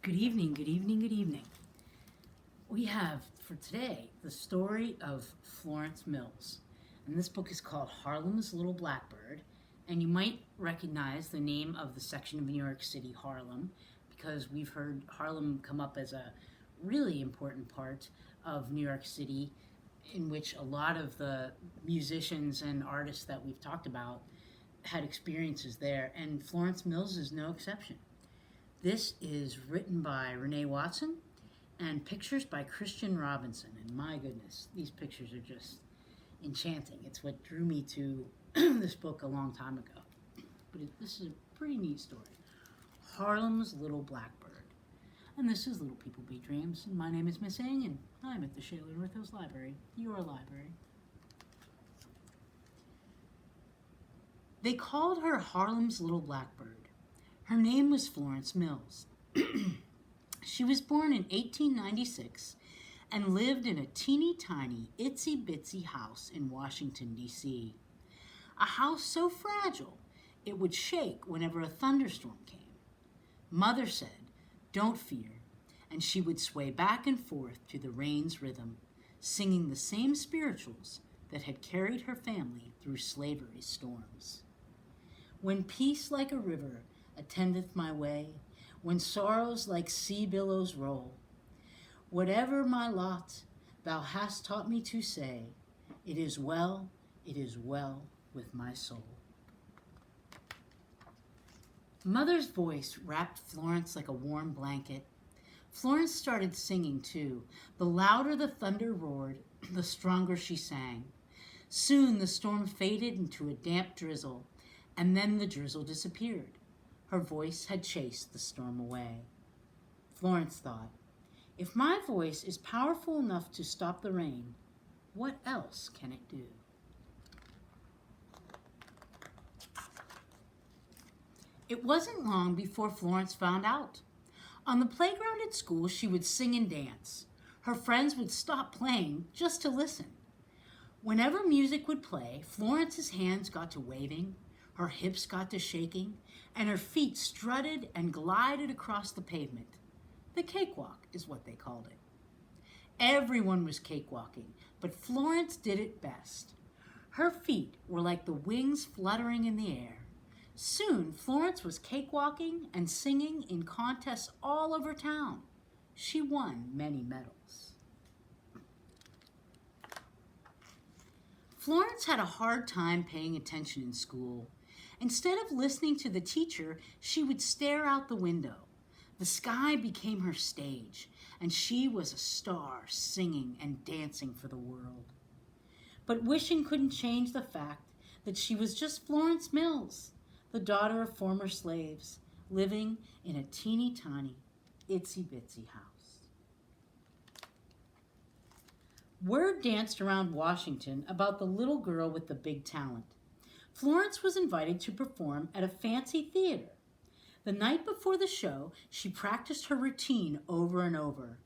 Good evening, good evening, good evening. We have for today the story of Florence Mills. And this book is called Harlem's Little Blackbird. And you might recognize the name of the section of New York City, Harlem, because we've heard Harlem come up as a really important part of New York City, in which a lot of the musicians and artists that we've talked about had experiences there. And Florence Mills is no exception. This is written by Renee Watson and pictures by Christian Robinson. And my goodness, these pictures are just enchanting. It's what drew me to this book a long time ago. But this is a pretty neat story. Harlem's Little Blackbird. And this is Little People Be Dreams. And my name is Miss Ang, and I'm at the Shaler North Hills Library, your library. They called her Harlem's Little Blackbird. Her name was Florence Mills. She was born in 1896 and lived in a teeny tiny, itsy bitsy house in Washington, D.C. A house so fragile it would shake whenever a thunderstorm came. Mother said, "Don't fear," and she would sway back and forth to the rain's rhythm, singing the same spirituals that had carried her family through slavery's storms. When peace like a river attendeth my way, when sorrows like sea billows roll, whatever my lot, thou hast taught me to say, it is well with my soul. Mother's voice wrapped Florence like a warm blanket. Florence started singing too. The louder the thunder roared, the stronger she sang. Soon the storm faded into a damp drizzle, and then the drizzle disappeared. Her voice had chased the storm away. Florence thought, if my voice is powerful enough to stop the rain, what else can it do? It wasn't long before Florence found out. On the playground at school, she would sing and dance. Her friends would stop playing just to listen. Whenever music would play, Florence's hands got to waving, her hips got to shaking, and her feet strutted and glided across the pavement. The cakewalk is what they called it. Everyone was cakewalking, but Florence did it best. Her feet were like the wings fluttering in the air. Soon, Florence was cakewalking and singing in contests all over town. She won many medals. Florence had a hard time paying attention in school. Instead of listening to the teacher, she would stare out the window. The sky became her stage, and she was a star singing and dancing for the world. But wishing couldn't change the fact that she was just Florence Mills, the daughter of former slaves, living in a teeny tiny, itsy bitsy house. Word danced around Washington about the little girl with the big talent. Florence was invited to perform at a fancy theater. The night before the show, she practiced her routine over and over.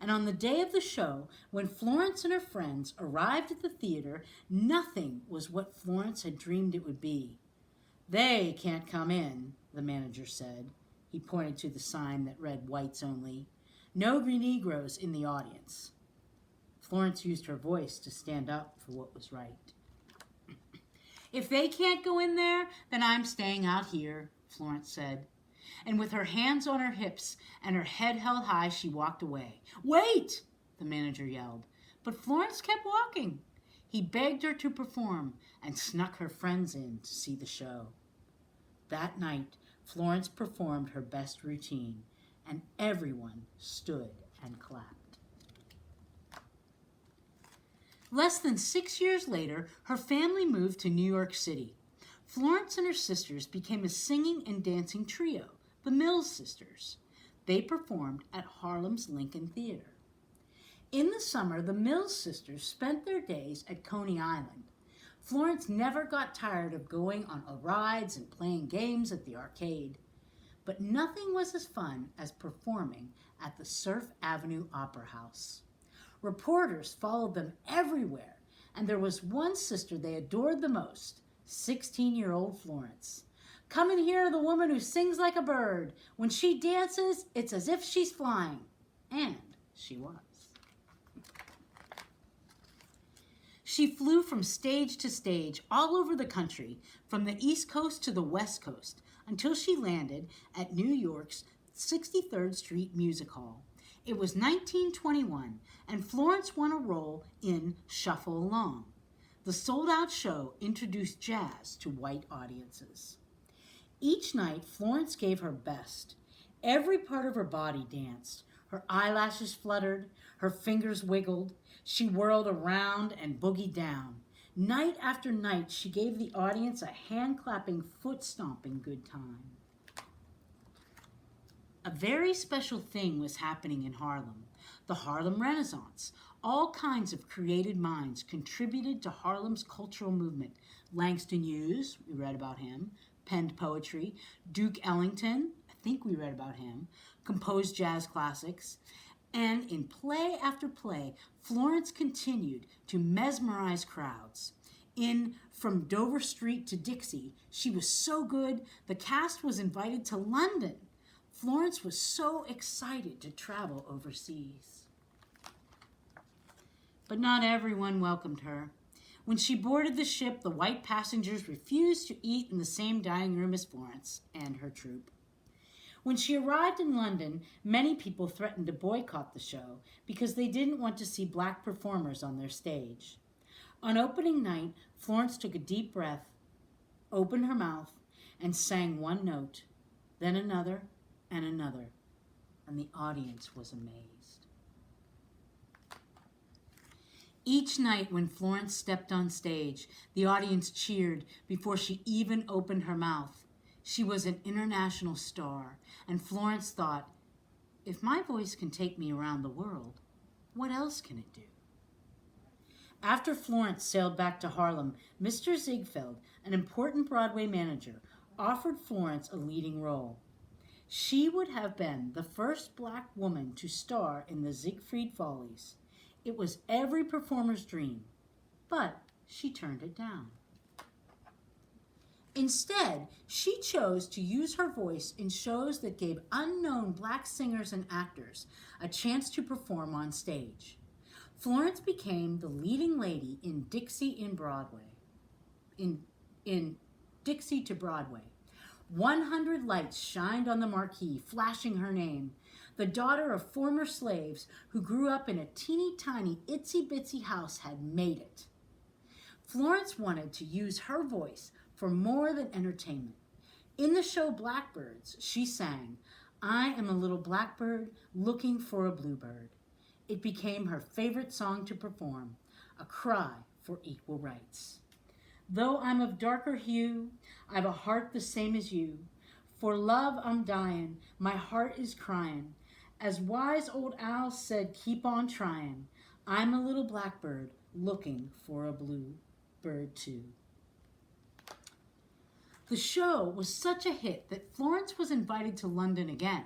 And on the day of the show, when Florence and her friends arrived at the theater, nothing was what Florence had dreamed it would be. "They can't come in," the manager said. He pointed to the sign that read "Whites Only." "No Negroes in the audience." Florence used her voice to stand up for what was right. "If they can't go in there, then I'm staying out here," Florence said. And with her hands on her hips and her head held high, she walked away. "Wait!" the manager yelled. But Florence kept walking. He begged her to perform and snuck her friends in to see the show. That night, Florence performed her best routine, and everyone stood and clapped. Less than 6 years later, her family moved to New York City. Florence and her sisters became a singing and dancing trio, the Mills Sisters. They performed at Harlem's Lincoln Theater. In the summer, the Mills Sisters spent their days at Coney Island. Florence never got tired of going on rides and playing games at the arcade. But nothing was as fun as performing at the Surf Avenue Opera House. Reporters followed them everywhere, and there was one sister they adored the most, 16-year-old Florence. Come and hear the woman who sings like a bird. When she dances, it's as if she's flying. And she was. She flew from stage to stage all over the country, from the East Coast to the West Coast, until she landed at New York's 63rd Street Music Hall. It was 1921, and Florence won a role in Shuffle Along. The sold-out show introduced jazz to white audiences. Each night, Florence gave her best. Every part of her body danced. Her eyelashes fluttered, her fingers wiggled. She whirled around and boogied down. Night after night, she gave the audience a hand-clapping, foot-stomping good time. A very special thing was happening in Harlem, the Harlem Renaissance. All kinds of creative minds contributed to Harlem's cultural movement. Langston Hughes, we read about him, penned poetry. Duke Ellington, I think we read about him, composed jazz classics. And in play after play, Florence continued to mesmerize crowds. In From Dover Street to Dixie, she was so good, the cast was invited to London. Florence was so excited to travel overseas. But not everyone welcomed her. When she boarded the ship, the white passengers refused to eat in the same dining room as Florence and her troupe. When she arrived in London, many people threatened to boycott the show because they didn't want to see black performers on their stage. On opening night, Florence took a deep breath, opened her mouth, and sang one note, then another and another, and the audience was amazed. Each night when Florence stepped on stage, the audience cheered before she even opened her mouth. She was an international star, and Florence thought, if my voice can take me around the world, what else can it do? After Florence sailed back to Harlem, Mr. Ziegfeld, an important Broadway manager, offered Florence a leading role. She would have been the first black woman to star in the Ziegfeld Follies. It was every performer's dream, but she turned it down. Instead, she chose to use her voice in shows that gave unknown black singers and actors a chance to perform on stage. Florence became the leading lady in Dixie to Broadway. 100 lights shined on the marquee, flashing her name. The daughter of former slaves who grew up in a teeny-tiny, itsy-bitsy house had made it. Florence wanted to use her voice for more than entertainment. In the show Blackbirds, she sang, "I am a little blackbird looking for a bluebird." It became her favorite song to perform, a cry for equal rights. Though I'm of darker hue, I've a heart the same as you. For love I'm dying, my heart is crying. As wise old Al said, keep on trying. I'm a little blackbird looking for a bluebird too. The show was such a hit that Florence was invited to London again.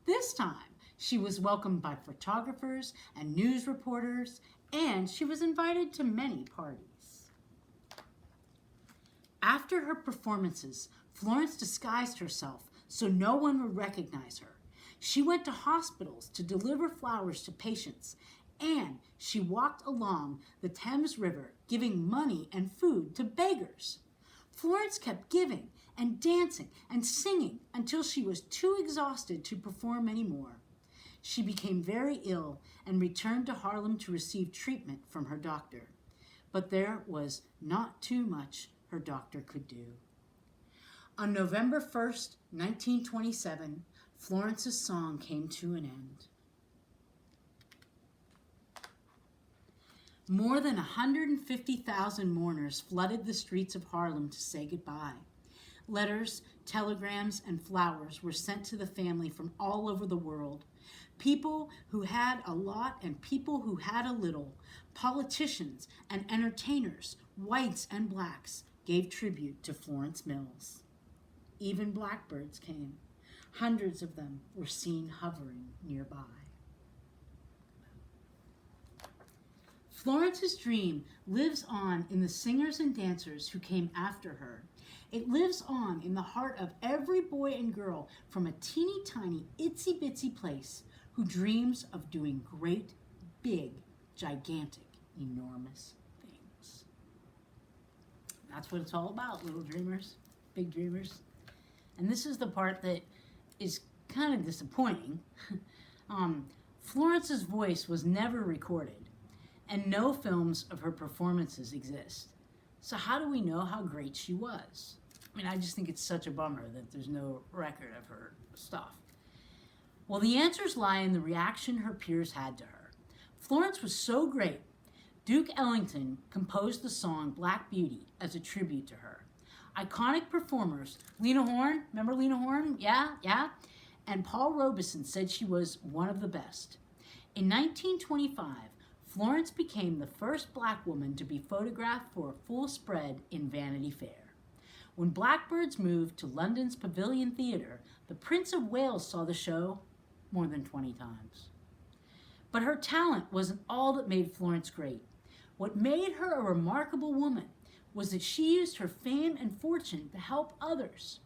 This time, she was welcomed by photographers and news reporters, and she was invited to many parties. After her performances, Florence disguised herself so no one would recognize her. She went to hospitals to deliver flowers to patients, and she walked along the Thames River giving money and food to beggars. Florence kept giving and dancing and singing until she was too exhausted to perform anymore. She became very ill and returned to Harlem to receive treatment from her doctor. But there was not too much her doctor could do. On November 1st, 1927, Florence's song came to an end. More than 150,000 mourners flooded the streets of Harlem to say goodbye. Letters, telegrams, and flowers were sent to the family from all over the world. People who had a lot and people who had a little, politicians and entertainers, whites and blacks, gave tribute to Florence Mills. Even blackbirds came. Hundreds of them were seen hovering nearby. Florence's dream lives on in the singers and dancers who came after her. It lives on in the heart of every boy and girl from a teeny tiny, itsy bitsy place who dreams of doing great, big, gigantic, enormous things. That's what it's all about, little dreamers, big dreamers. And this is the part that is kind of disappointing. Florence's voice was never recorded, and no films of her performances exist. So how do we know how great she was? I mean, I just think it's such a bummer that there's no record of her stuff. Well, the answers lie in the reaction her peers had to her. Florence was so great, Duke Ellington composed the song Black Beauty as a tribute to her. Iconic performers, Lena Horne, remember Lena Horne? Yeah. And Paul Robeson said she was one of the best. In 1925, Florence became the first black woman to be photographed for a full spread in Vanity Fair. When Blackbirds moved to London's Pavilion Theatre, the Prince of Wales saw the show more than 20 times. But her talent wasn't all that made Florence great. What made her a remarkable woman was that she used her fame and fortune to help others.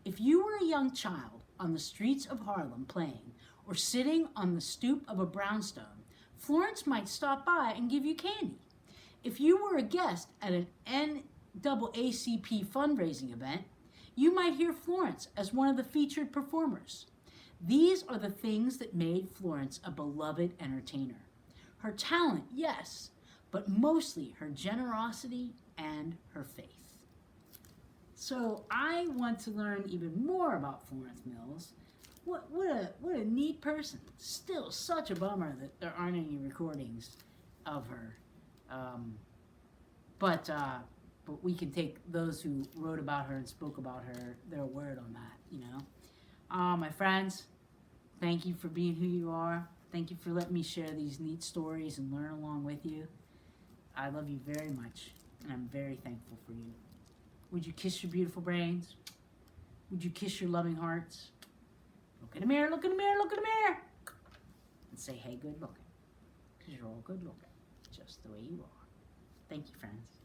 If you were a young child on the streets of Harlem playing or sitting on the stoop of a brownstone, Florence might stop by and give you candy. If you were a guest at an NAACP fundraising event, you might hear Florence as one of the featured performers. These are the things that made Florence a beloved entertainer. Her talent, yes, but mostly her generosity and her faith. So I want to learn even more about Florence Mills. What a neat person. Still such a bummer that there aren't any recordings of her. But we can take those who wrote about her and spoke about her, their word on that, you know. My friends, thank you for being who you are. Thank you for letting me share these neat stories and learn along with you. I love you very much, and I'm very thankful for you. Would you kiss your beautiful brains? Would you kiss your loving hearts? Look in the mirror, look in the mirror, look in the mirror. And say, hey, good looking. Because you're all good looking, just the way you are. Thank you, friends.